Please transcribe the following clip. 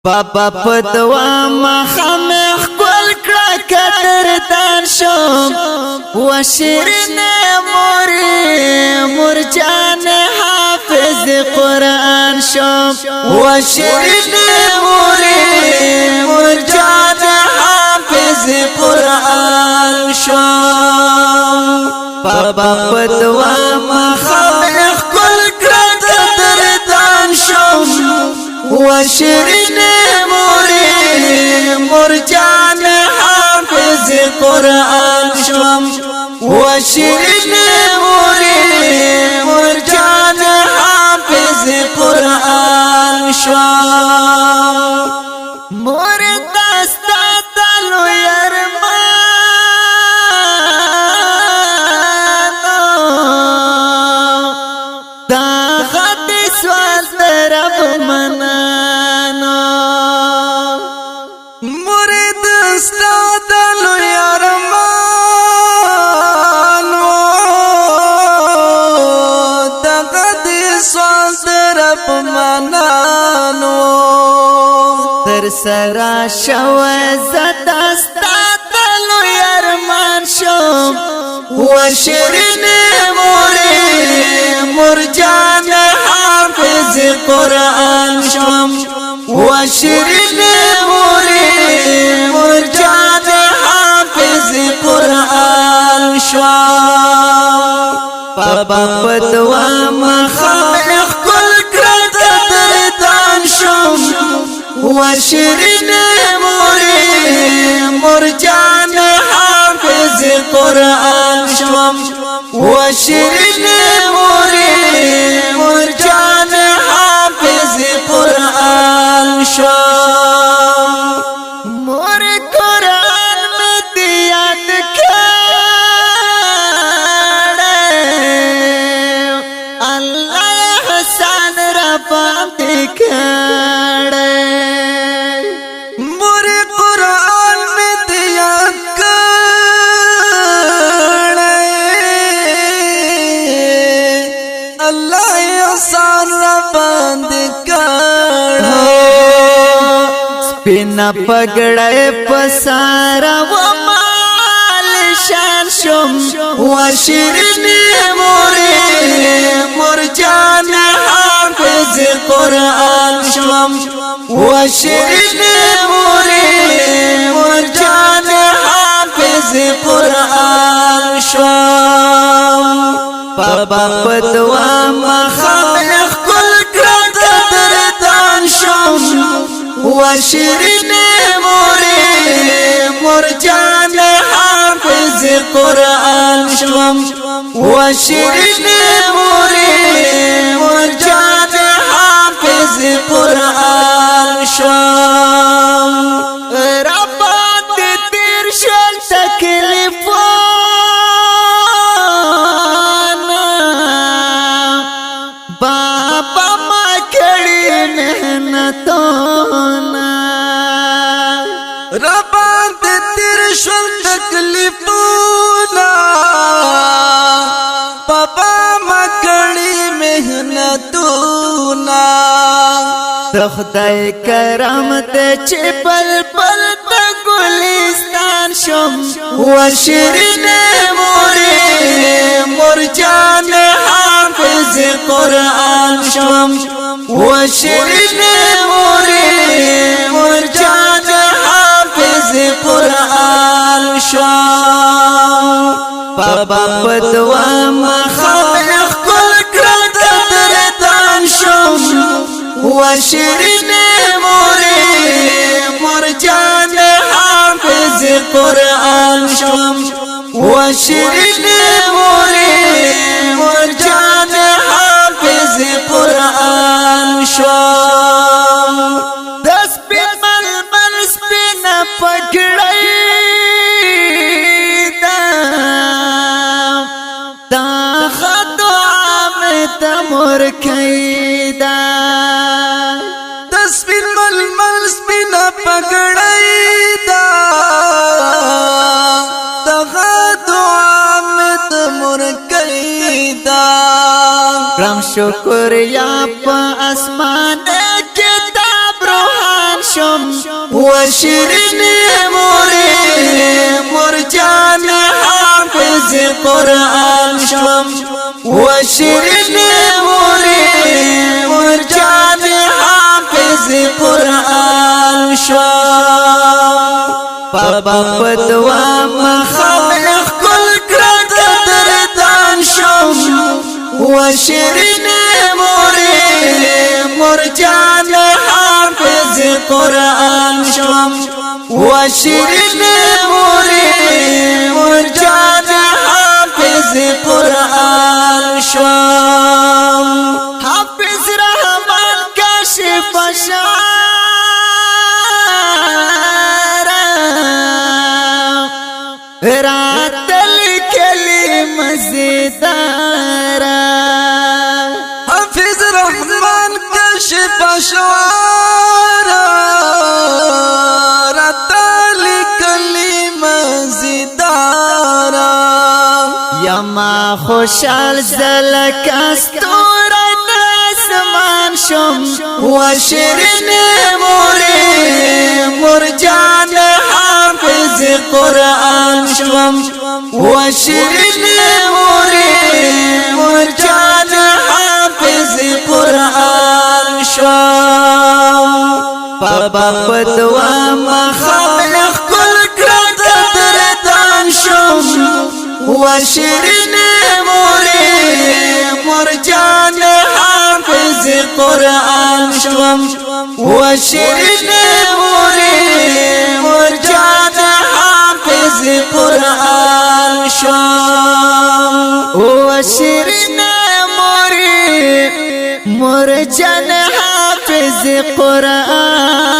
بابا پدوا مخامخ کل کڑا قدردان شم و شیرین مور جان حافظ قرآن شم و شیرین مور جان حافظ قرآن شم بابا پدوا مخامخ کل کڑا قدردان شم و شیرین مور جان حافظ قرآن شم و شیرین مور جان حافظ قرآن شم مور دستا تلو یرمانو دا خط سوال طرف منانو مور دستا تلو یرمانو دا خط سوال طرف منانو تر سرا شوزدستا تلو یرمان شم و شیرین مور جان حافظ قرآن شم و شیرین مور جان حافظ قرآن شم بابا پدوا مخامخ کل قدردان شم و شیرین مور جان حافظ قرآن شم و شیرین مور جان حافظ قرآن شم مور قرآن میں دیاد کھڑے اللہ حسان ربا دکھڑے مور قرآن میں دیاد کھڑے اللہ حسان ربا دکھڑے سپینا پگڑے پسارا و مال شان شم و شیرین مور جان حافظ قرآن شم و شیرین مور جان حافظ قرآن شم بابا پدوا مخامخ کل قدردان شم و شیرین مور جان حافظ قرآن شم و شیرین مور جان حافظ قرآن شم ربات تیر شل تکلیفانا بابا ما کڑی محنتونا ربات تیر شل تکلیفونا بابا ما کڑی محنتونا خدای کرم تے چی پل پل تا گلستان شم و شیرین مور جان حافظ قرآن شم و شیرین مور جان حافظ قرآن شم بابا پدوا مخامخ کل قدردان شم و شیرین مور جان حافظ قرآن شم و شیرین مور جان حافظ قرآن شم دس پی مل سپینا پگڑی دا خطو عامد مور کئیدا دس پی مل سپینا پگڑی دا خطو عامد مور کئیدا رم شکر یا پا اسمان کتاب روحان شم وشیرین موری مرجان حافظ قرآن شم وشیرین موری مرجان حافظ قرآن شم پاپا پدوا مخالق کل کرد دردان شم وشیرین موری مرجان حافظ قرآن شم وشیرین موری مرجان حافظ قرآن شم حافظ رحمان کاشف اشعار رات الکلم زدارا حافظ رحمان کاشف اشعار رات الکلم زدارا یما خوشال زلک استور نسمان شم وشیرین موری مرجان حافظ قرآن شم وشیرین موری مرجان حافظ قرآن شم پاپا پدوا مخالق کل کرد دردان شم وشیرین موری مرجان حافظ قرآن شم وشیرین موری مرجان حافظ قرآن شم وشیرین موری مرجان حافظ قرآن